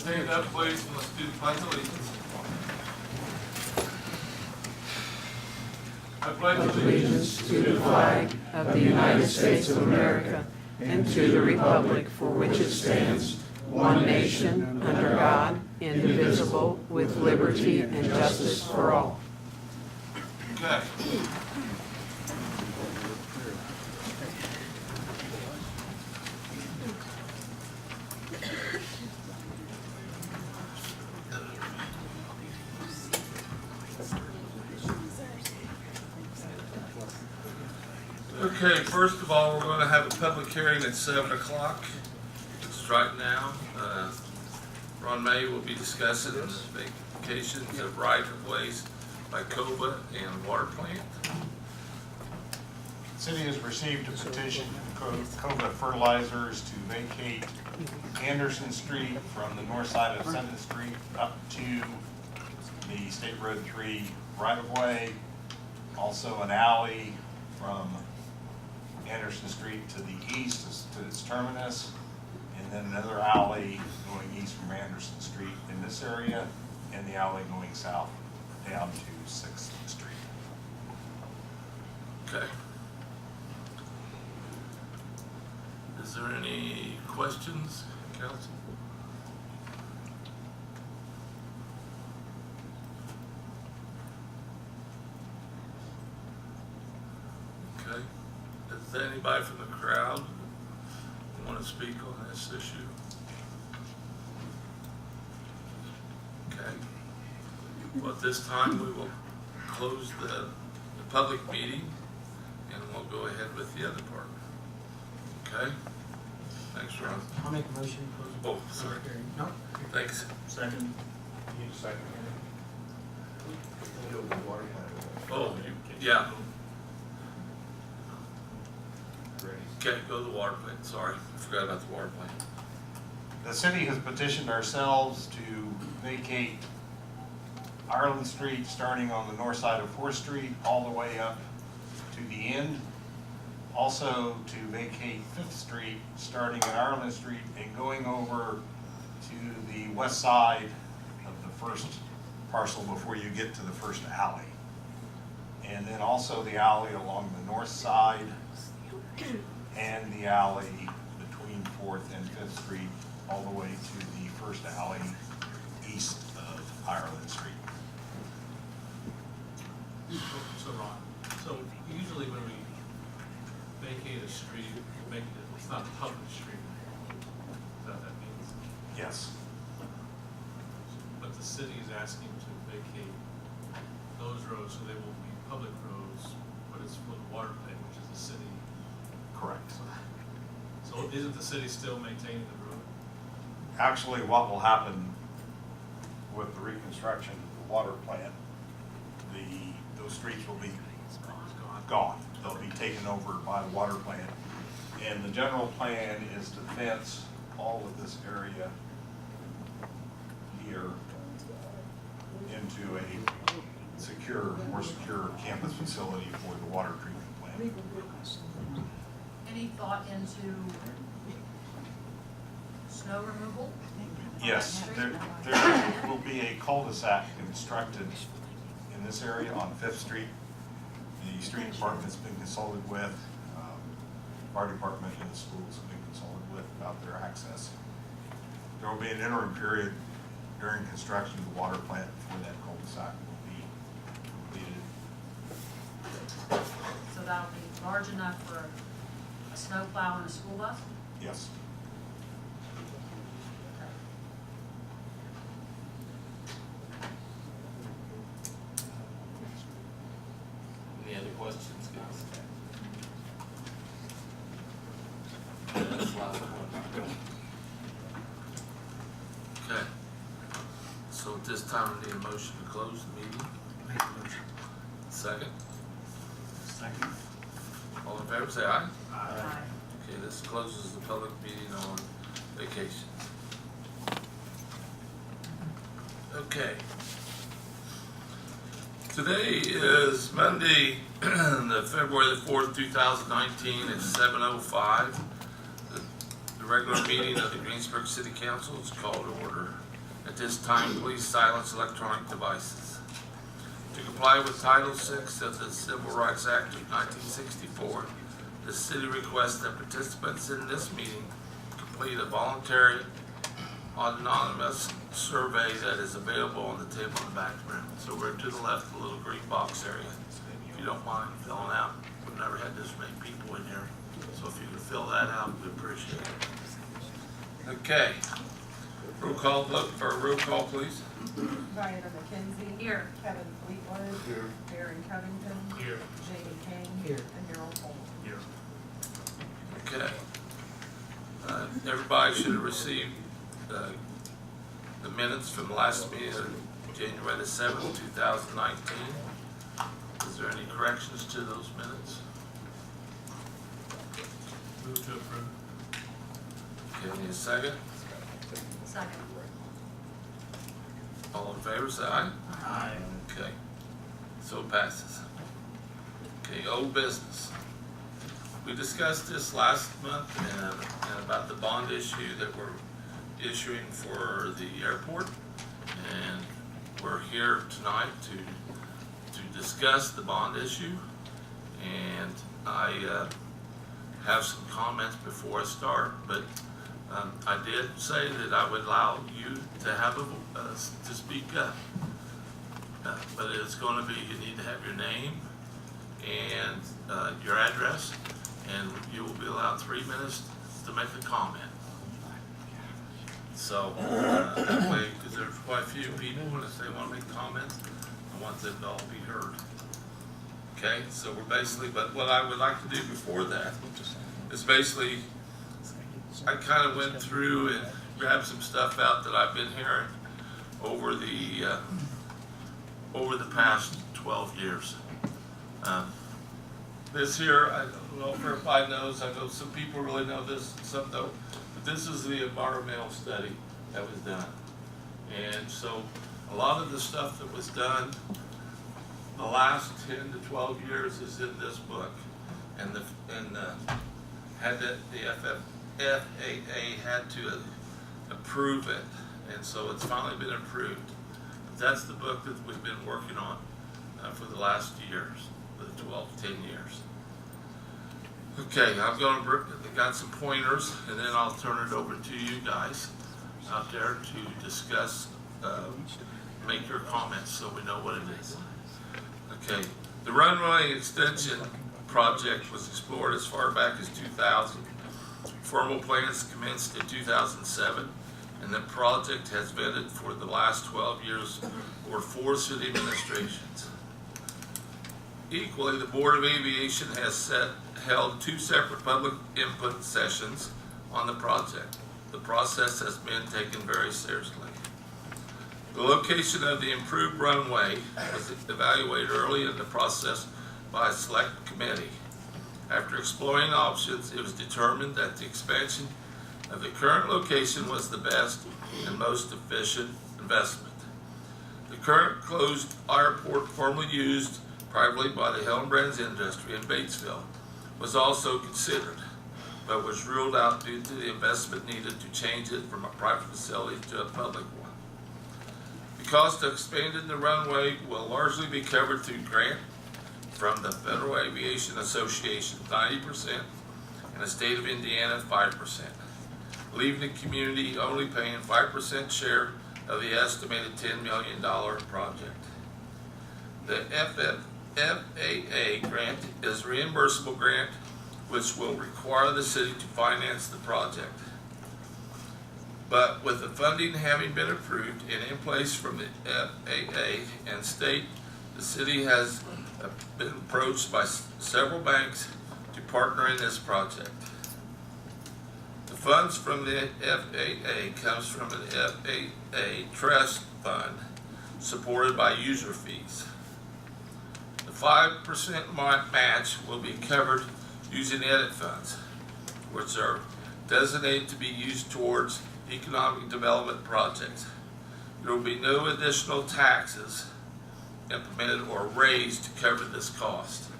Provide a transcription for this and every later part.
Stand up, please, and let's do the pledge of allegiance. I pledge Allegiance to the flag of the United States of America and to the republic for which it stands, one nation, under God, indivisible, with liberty and justice for all. Okay. Okay, first of all, we're going to have a public hearing at 7 o'clock. It's right now. Ron May will be discussing the vacations of right-of-ways by Kova and water plant. The city has received a petition from Kova Fertilizers to vacate Anderson Street from the north side of 7th Street up to the State Road 3 right-of-way. Also an alley from Anderson Street to the east to its terminus, and then another alley going east from Anderson Street in this area, and the alley going south down to 6th Street. Okay. Is there any questions, council? Okay. Is there anybody from the crowd who want to speak on this issue? Okay. Well, at this time, we will close the public meeting and we'll go ahead with the other part. Okay? Thanks, Ron. I'll make a motion to close. Oh, sorry. No? Thanks. Second. You need a second. Oh, yeah. Okay, go to the water plant. Sorry, I forgot about the water plant. The city has petitioned ourselves to vacate Ireland Street, starting on the north side of 4th Street, all the way up to the end. Also to vacate 5th Street, starting at Ireland Street and going over to the west side of the first parcel before you get to the first alley. And then also the alley along the north side and the alley between 4th and 5th Street, all the way to the first alley east of Ireland Street. So Ron, so usually when we vacate a street, we make it, it's not a public street. Is that what that means? Yes. But the city is asking to vacate those roads, so they will be public roads, but it's for the water plant, which is the city. Correct. So isn't the city still maintaining the road? Actually, what will happen with the reconstruction of the water plant, those streets will be gone. They'll be taken over by the water plant. And the general plan is to fence all of this area here into a more secure campus facility for the water treatment plant. Any thought into snow removal? Yes, there will be a cul-de-sac constructed in this area on 5th Street. The street department's been consulted with, fire department and the schools have been consulted with about their access. There will be an interim period during construction of the water plant before that cul-de-sac will be completed. So that'll be large enough for a snowplow and a school bus? Yes. Any other questions, guys? That's the last one. Okay. So at this time, we need a motion to close the meeting. Make a motion. Second. Second. All in favor, say aye. Aye. Okay, this closes the public meeting on vacation. Okay. Today is Monday, the February the 4th, 2019 at 7:05. The regular meeting of the Greensburg City Council is called to order. At this time, please silence electronic devices. To comply with Title VI of the Civil Rights Act of 1964, the city requests that participants in this meeting complete a voluntary anonymous survey that is available on the table in the back room. So we're to the left, the little green box area. If you don't mind filling out, we've never had this many people in here. So if you can fill that out, we appreciate it. Okay. Roll call vote for a roll call, please. Diana McKenzie. Here. Kevin Fleetwood. Here. Darren Covington. Here. Jamie Kane. Here. And Harold Holman. Here. Okay. Everybody should have received the minutes from the last meeting of January the 7th, 2019. Is there any corrections to those minutes? Move to approve. Okay, need a second? Second. All in favor, say aye. Aye. Okay, so it passes. Okay, old business. We discussed this last month and about the bond issue that we're issuing for the airport. And we're here tonight to discuss the bond issue. And I have some comments before I start, but I did say that I would allow you to have to speak up. But it's going to be, you need to have your name and your address, and you will be allowed 3 minutes to make a comment. So that way, because there's quite a few people, and if they want to make comments, I want them to all be heard. Okay, so we're basically, but what I would like to do before that is basically, I kind of went through and grabbed some stuff out that I've been hearing over the past 12 years. This here, I don't know if everybody knows, I know some people really know this, some don't, but this is the environmental study that was done. And so a lot of the stuff that was done the last 10 to 12 years is in this book. And the FAA had to approve it, and so it's finally been approved. But that's the book that we've been working on for the last years, the 12 to 10 years. Okay, I'm going to got some pointers, and then I'll turn it over to you guys out there to discuss, make your comments so we know what it is. Okay, the runway extension project was explored as far back as 2000. Formal plans commenced in 2007, and the project has vetted for the last 12 years or 4 city administrations. Equally, the Board of Aviation has held 2 separate public input sessions on the project. The process has been taken very seriously. The location of the improved runway was evaluated early in the process by a select committee. After exploring options, it was determined that the expansion of the current location was the best and most efficient investment. The current closed airport formerly used privately by the Hillenbrand's industry in Batesville was also considered, but was ruled out due to the investment needed to change it from a private facility to a public one. The cost of expanding the runway will largely be covered through grant from the Federal Aviation Association, 90%, and the state of Indiana, 5%, leaving the community only paying 5% share of the estimated $10 million project. The FAA grant is a reimbursable grant which will require the city to finance the project. But with the funding having been approved and in place from the FAA and state, the city has been approached by several banks to partner in this project. The funds from the FAA comes from an FAA trust fund supported by user fees. The 5% match will be covered using edit funds, which are designated to be used towards economic development projects. There will be no additional taxes implemented or raised to cover this cost.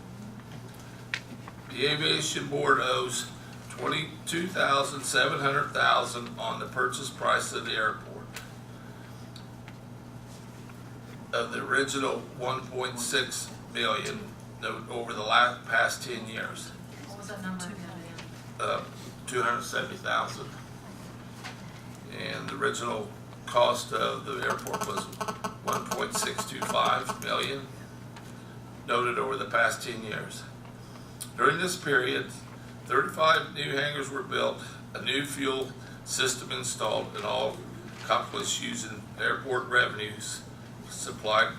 The Aviation Board owes $22,700,000 on the purchase price of the airport. of the original 1.6 million over the past 10 years. What was that number again, Dan? 270,000. And the original cost of the airport was 1.625 million, noted over the past 10 years. During this period, 35 new hangars were built, a new fuel system installed, and all accomplished using airport revenues supplied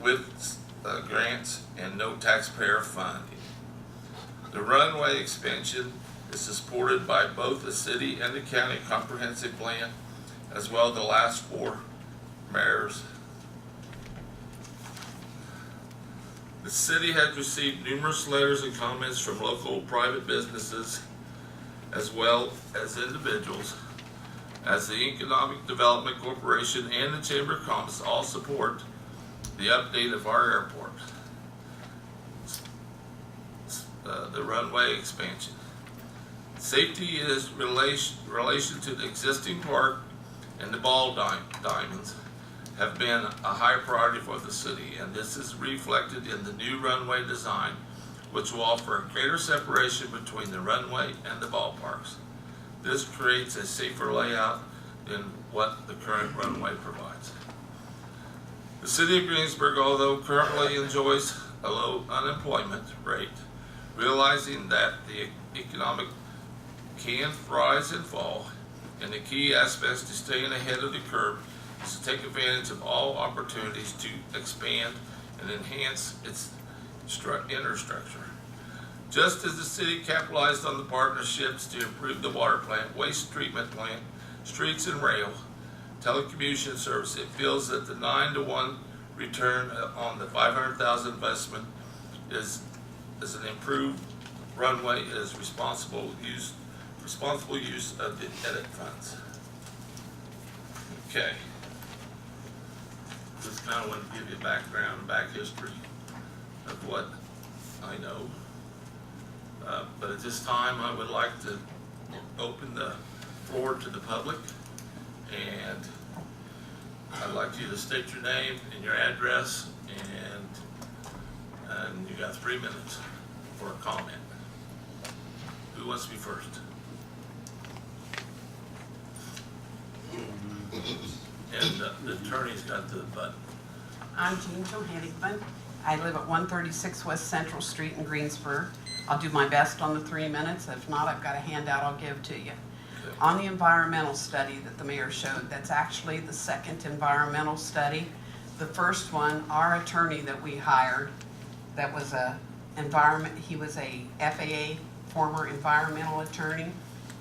with grants and no taxpayer funding. The runway expansion is supported by both the city and the county comprehensive plan, as well as the last 4 mayors. The city has received numerous letters and comments from local private businesses as well as individuals, as the Economic Development Corporation and the Chamber of Commerce all support the update of our airport, the runway expansion. Safety is relation to the existing park and the ball diamonds have been a high priority for the city, and this is reflected in the new runway design, which will offer a greater separation between the runway and the ballparks. This creates a safer layout than what the current runway provides. The city of Greensburg, although currently enjoys a low unemployment rate, realizing that the economic can rise and fall, and the key aspects to staying ahead of the curve is to take advantage of all opportunities to expand and enhance its infrastructure. Just as the city capitalized on the partnerships to improve the water plant, waste treatment plant, streets and rail, telecommunication service, it feels that the 9-to-1 return on the $500,000 investment is an improved runway is responsible use of the edit funds. Okay. Just kind of want to give you a background, back history of what I know. But at this time, I would like to open the floor to the public, and I'd like you to state your name and your address, and you got 3 minutes for a comment. Who wants to be first? And the attorney's got the button. I'm Jean Johannickman. I live at 136 West Central Street in Greensburg. I'll do my best on the 3 minutes. If not, I've got a handout I'll give to you. Okay. On the environmental study that the mayor showed, that's actually the second environmental study. The first one, our attorney that we hired, that was he was a FAA former environmental attorney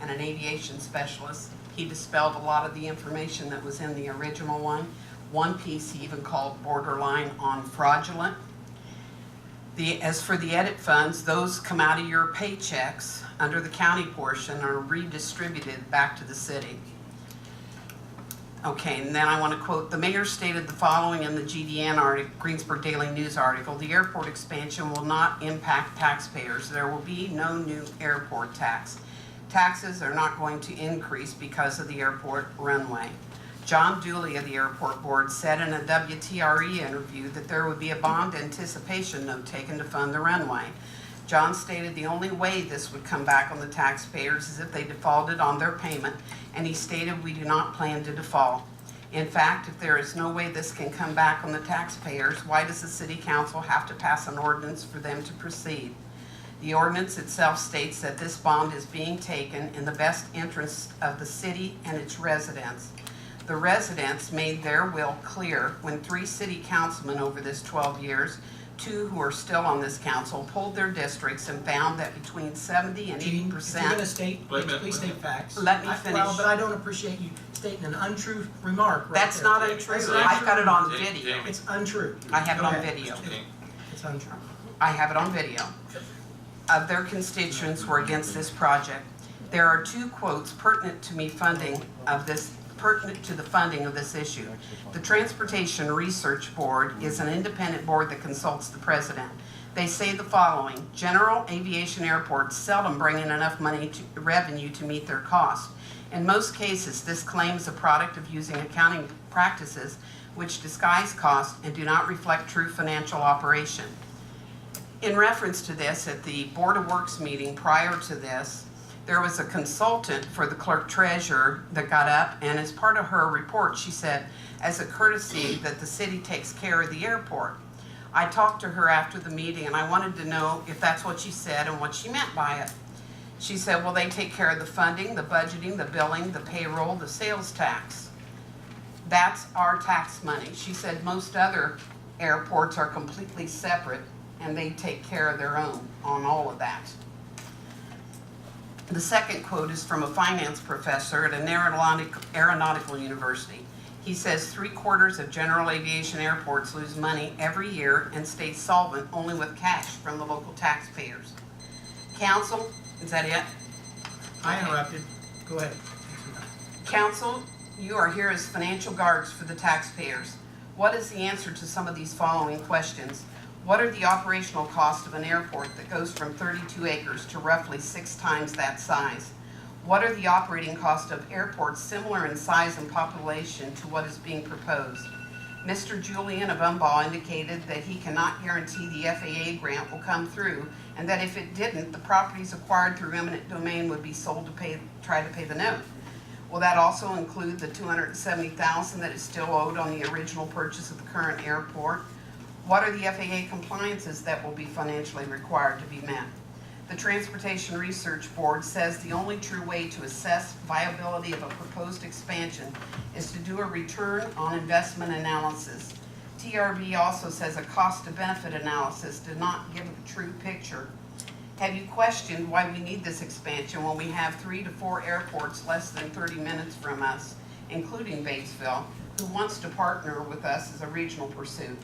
and an aviation specialist. He dispelled a lot of the information that was in the original one. One piece he even called borderline on fraudulent. As for the edit funds, those come out of your paychecks under the county portion are redistributed back to the city. Okay, and then I want to quote, the mayor stated the following in the GDN article, Greensburg Daily News article, the airport expansion will not impact taxpayers. There will be no new airport tax. Taxes are not going to increase because of the airport runway. John Dooley of the airport board said in a WTRE interview that there would be a bond anticipation note taken to fund the runway. John stated the only way this would come back on the taxpayers is if they defaulted on their payment, and he stated we do not plan to default. In fact, if there is no way this can come back on the taxpayers, why does the city council have to pass an ordinance for them to proceed? The ordinance itself states that this bond is being taken in the best interest of the city and its residents. The residents made their will clear when 3 city councilmen over this 12 years, 2 who are still on this council, pulled their districts and found that between 70 and 80%. Jean, if you're gonna state, Wait a minute, please wait a state facts. Let me Well, finish. but I don't appreciate you stating an untrue remark right That's there. not untrue. It's I've got it on Jamie, video. Jamie. It's untrue. I have it Go on ahead. video. Okay. It's untrue. I have it on video. Of their constituents were against this project. There are 2 quotes pertinent to the funding of this issue. The Transportation Research Board is an independent board that consults the president. They say the following: general aviation airports seldom bring in enough revenue to meet their costs. In most cases, this claim is a product of using accounting practices which disguise cost and do not reflect true financial operation. In reference to this, at the Board of Works meeting prior to this, there was a consultant for the clerk treasurer that got up, and as part of her report, she said, as a courtesy that the city takes care of the airport. I talked to her after the meeting and I wanted to know if that's what she said and what she meant by it. She said, well, they take care of the funding, the budgeting, the billing, the payroll, the sales tax. That's our tax money. She said most other airports are completely separate and they take care of their own on all of that. The second quote is from a finance professor at an aeronautical university. He says 3/4 of general aviation airports lose money every year and stay solvent only with cash from the local taxpayers. Council, is that it? I interrupted. Go ahead. Council, you are here as financial guards for the taxpayers. What is the answer to some of these following questions? What are the operational costs of an airport that goes from 32 acres to roughly 6 times that size? What are the operating costs of airports similar in size and population to what is being proposed? Mr. Julian of Umball indicated that he cannot guarantee the FAA grant will come through, and that if it didn't, the properties acquired through eminent domain would be sold to try to pay the note. Will that also include the $270,000 that is still owed on the original purchase of the current airport? What are the FAA compliances that will be financially required to be met? The Transportation Research Board says the only true way to assess viability of a proposed expansion is to do a return on investment analysis. TRB also says a cost to benefit analysis did not give a true picture. Have you questioned why we need this expansion when we have 3 to 4 airports less than 30 minutes from us, including Batesville, who wants to partner with us as a regional pursuit?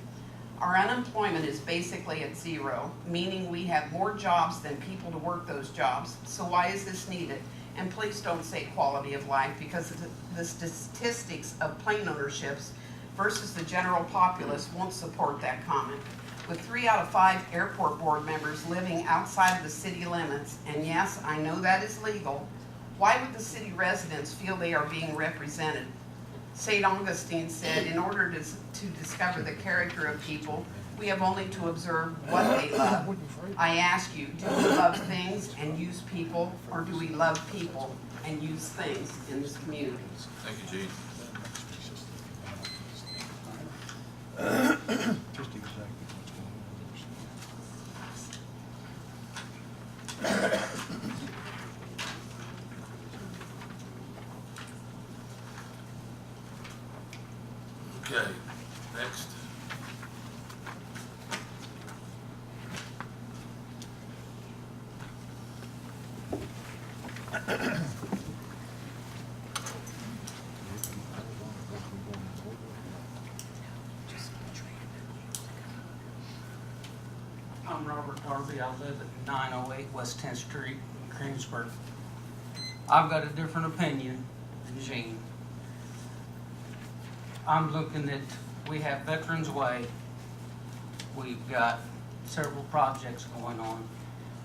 Our unemployment is basically at 0, meaning we have more jobs than people to work those jobs. So why is this needed? And please don't say quality of life, because the statistics of plane ownerships versus the general populace won't support that comment. With 3 out of 5 airport board members living outside of the city limits, and yes, I know that is legal, why would the city residents feel they are being represented? St. Augustine said, in order to discover the character of people, we have only to observe what they love. I ask you, do we love things and use people, or do we love people and use things in this community? Thank you, Gene. Just exactly what's going on. Okay, next. I'm Robert Darby. I live at 908 West 10th Street, Greensburg. I've got a different opinion than Gene. I'm looking at, we have Veterans Way. We've got several projects going on,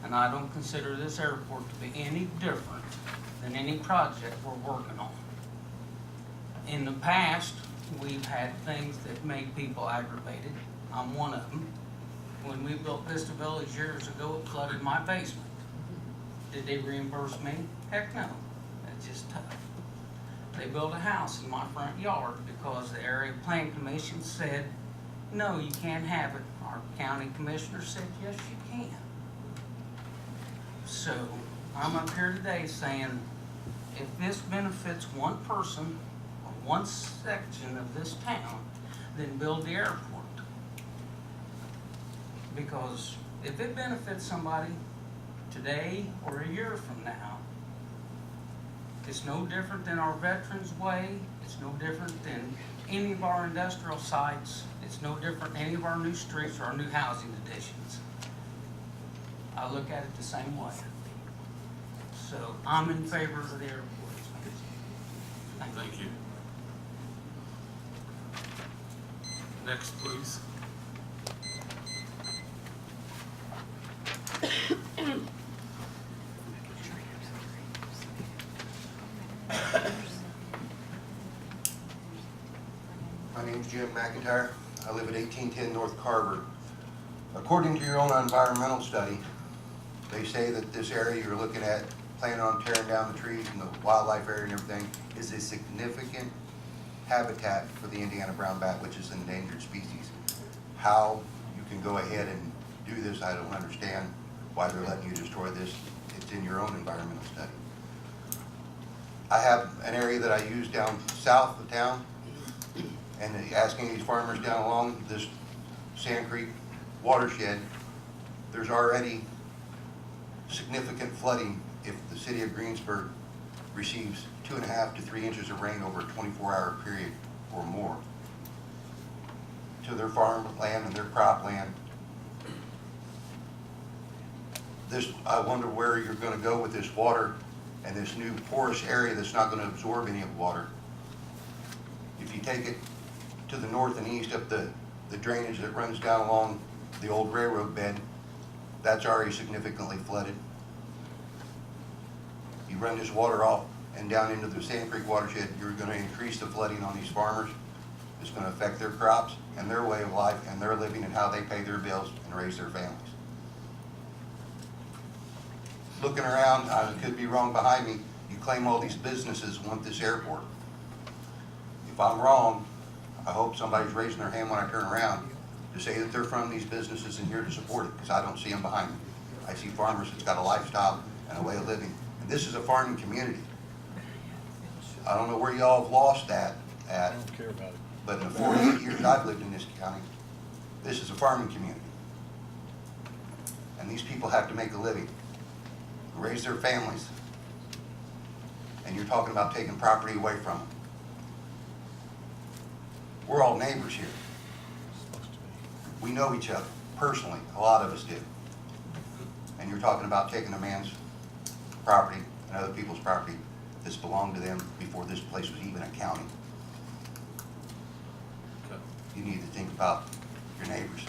and I don't consider this airport to be any different than any project we're working on. In the past, we've had things that made people aggravated. I'm one of them. When we built Vista Village years ago, it flooded my basement. Did they reimburse me? Heck no. That's just tough. They built a house in my front yard because the area plan commission said, no, you can't have it. Our county commissioner said, yes, you can. So I'm up here today saying, if this benefits one person or one section of this town, then build the airport. Because if it benefits somebody today or a year from now, it's no different than our Veterans Way. It's no different than any of our industrial sites. It's no different than any of our new streets or our new housing additions. I look at it the same way. So I'm in favor of the airport. Thank you. Next, please. My name's Jim McIntyre. I live at 1810 North Carver. According to your own environmental study, they say that this area you're looking at, planning on tearing down the trees and the wildlife area and everything, is a significant habitat for the Indiana brown bat, which is an endangered species. How you can go ahead and do this, I don't understand why they're letting you destroy this. It's in your own environmental study. I have an area that I use down south of town, and asking these farmers down along this Sand Creek watershed, there's already significant flooding if the city of Greensburg receives 2.5 to 3 inches of rain over a 24-hour period or more to their farm land and their crop land. This, I wonder where you're going to go with this water and this new porous area that's not going to absorb any of the water. If you take it to the north and east up the drainage that runs down along the old railroad bed, that's already significantly flooded. You run this water off and down into the Sand Creek watershed, you're going to increase the flooding on these farmers. It's going to affect their crops and their way of life and their living and how they pay their bills and raise their families. Looking around, I could be wrong behind me, you claim all these businesses want this airport. If I'm wrong, I hope somebody's raising their hand when I turn around to say that they're from these businesses and here to support it, because I don't see them behind me. I see farmers that's got a lifestyle and a way of living. And this is a farming community. I don't know where y'all have lost that at. I don't care about it. But in the 48 years I've lived in this county, this is a farming community. And these people have to make a living, raise their families. And you're talking about taking property away from them. We're all neighbors here. We know each other personally, a lot of us do. And you're talking about taking a man's property and other people's property that's belonged to them before this place was even a county. Okay. You need to think about your neighbors.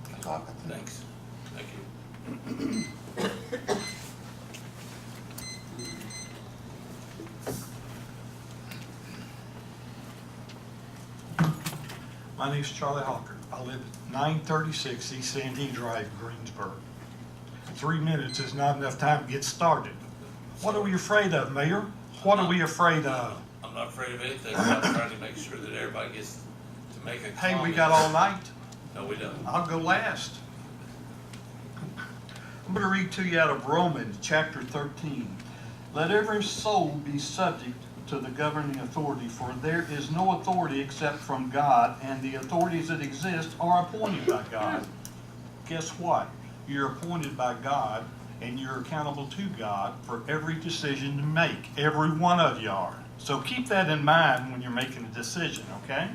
That's all I've got to say. Thanks. Thank you. My name's Charlie Hawker. I live at 936 East Sandy Drive, Greensburg. 3 minutes is not enough time to get started. What are we afraid of, Mayor? What are we afraid of? I'm not afraid of anything. I'm trying to make sure that everybody gets to make a comment. Hey, we got all night. No, we don't. I'll go last. I'm going to read to you out of Romans chapter 13. Let every soul be subject to the governing authority, for there is no authority except from God, and the authorities that exist are appointed by God. Guess what? You're appointed by God, and you're accountable to God for every decision you make. Every one of you are. So keep that in mind when you're making a decision, okay?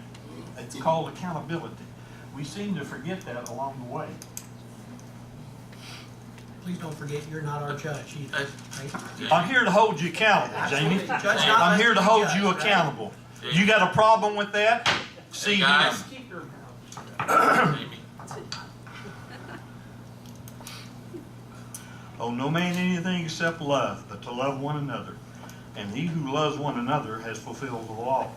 It's called accountability. We seem to forget that along the way. Please don't forget, you're not our judge either, right? I'm here to hold you accountable, Jamie. Absolutely. Judge not I'm here to less hold than you judge, right? accountable. You got a problem with that? See Hey, guys. him. Amy. Oh, no man anything except love, but to love one another. And he who loves one another has fulfilled the law.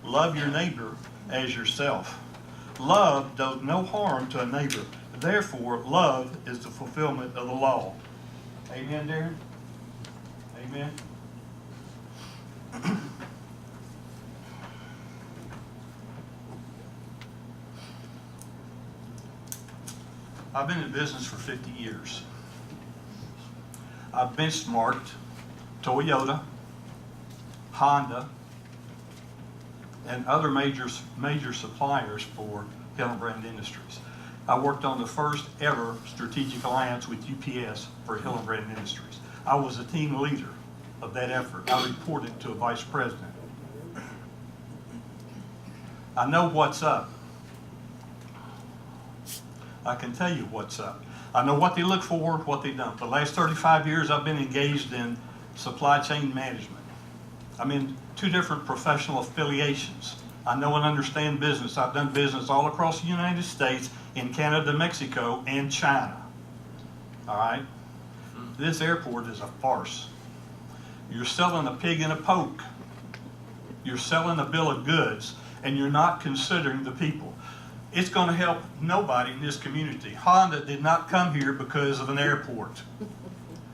Love your neighbor as yourself. Love does no harm to a neighbor. Therefore, love is the fulfillment of the law. Amen, Darren? Amen? I've been in business for 50 years. I've benchmarked Toyota, Honda, and other major suppliers for Hillenbrand Industries. I worked on the first ever strategic alliance with UPS for Hillenbrand Industries. I was a team leader of that effort. I reported to a vice president. I know what's up. I can tell you what's up. I know what they look for, what they don't. The last 35 years I've been engaged in supply chain management. I'm in 2 different professional affiliations. I know and understand business. I've done business all across the United States, in Canada, Mexico, and China. All right? This airport is a farce. You're selling a pig in a poke. You're selling a bill of goods, and you're not considering the people. It's going to help nobody in this community. Honda did not come here because of an airport.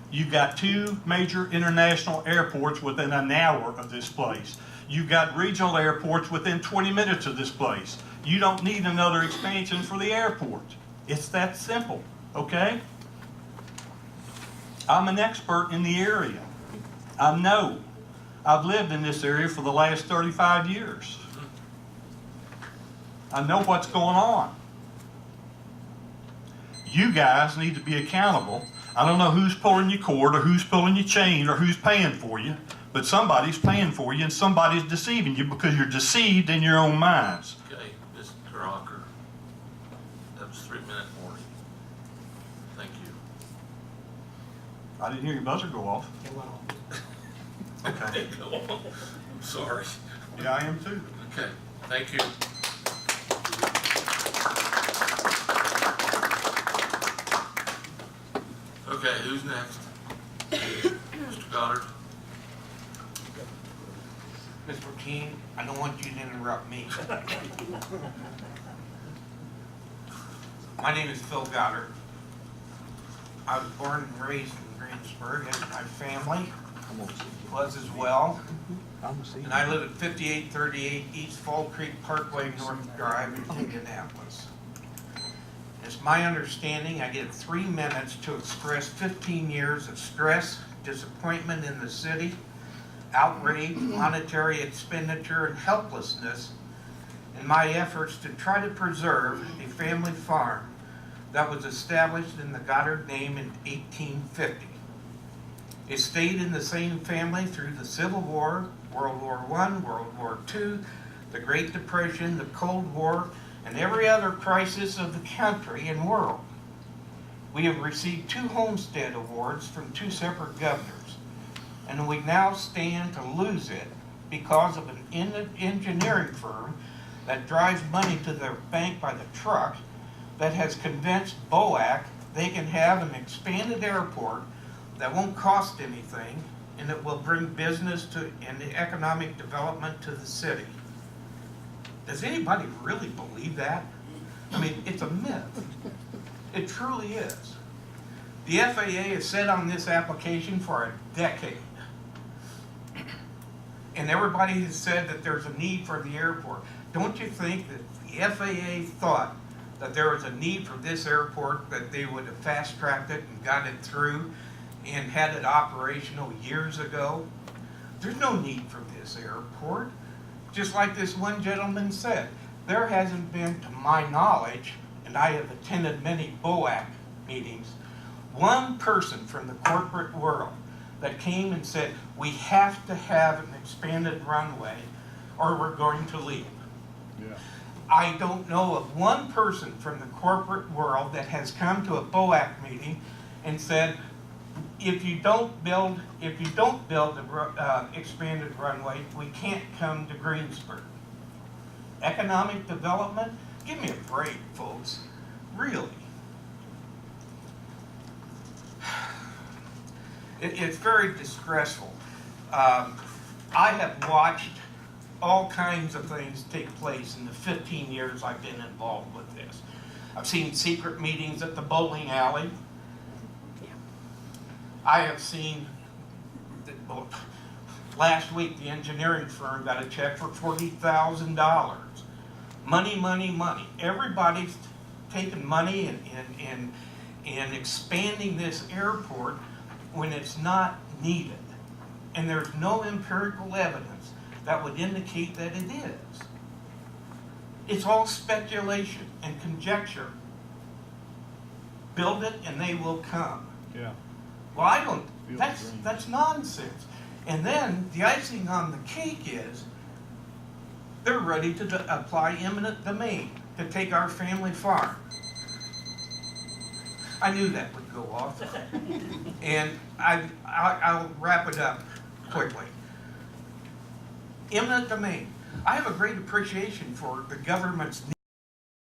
You've got 2 major international airports within an hour of this place. You've got regional airports within 20 minutes of this place. You don't need another expansion for the airport. It's that simple, okay? I'm an expert in the area. I know. I've lived in this area for the last 35 years. I know what's going on. You guys need to be accountable. I don't know who's pulling your cord or who's pulling your chain or who's paying for you, but somebody's paying for you and somebody's deceiving you because you're deceived in your own minds. Okay, Mr. Rocker. That was 3-minute warning. Thank you. I didn't hear your buzzer go off. It went on. Okay. Go on. I'm sorry. Yeah, I am too. Okay, thank you. Okay, who's next? Mr. Goddard? Mr. King, I don't want you to interrupt me. My name is Phil Goddard. I was born and raised in Greensburg, as my family was as well. And I live at 5838 East Fall Creek Parkway, North Drive in Indianapolis. It's my understanding I get 3 minutes to express 15 years of stress, disappointment in the city, outrage, monetary expenditure, and helplessness in my efforts to try to preserve a family farm that was established in the Goddard name in 1850. It stayed in the same family through the Civil War, World War I, World War II, the Great Depression, the Cold War, and every other crisis of the country and world. We have received 2 Homestead Awards from 2 separate governors, and we now stand to lose it because of an engineering firm that drives money to their bank by the truck that has convinced BOAC they can have an expanded airport that won't cost anything and it will bring business to and economic development to the city. Does anybody really believe that? I mean, it's a myth. It truly is. The FAA has said on this application for a decade, and everybody has said that there's a need for the airport. Don't you think that the FAA thought that there was a need for this airport, that they would have fast-tracked it and got it through and had it operational years ago? There's no need for this airport. Just like this one gentleman said, there hasn't been, to my knowledge, and I have attended many BOAC meetings, one person from the corporate world that came and said, we have to have an expanded runway or we're going to leave. Yeah. I don't know of one person from the corporate world that has come to a BOAC meeting and said, if you don't build the expanded runway, we can't come to Greensburg. Economic development? Give me a break, folks. Really. It's very distressful. I have watched all kinds of things take place in the 15 years I've been involved with this. I've seen secret meetings at the bowling alley. I have seen, last week the engineering firm got a check for $40,000. Money, money, money. Everybody's taking money and expanding this airport when it's not needed. And there's no empirical evidence that would indicate that it is. It's all speculation and conjecture. Build it and they will come. Yeah. Well, I don't, that's nonsense. And then the icing on the cake is they're ready to apply eminent domain to take our family farm. I knew that would go off. And I'll wrap it up quickly. Eminent domain. I have a great appreciation for the government's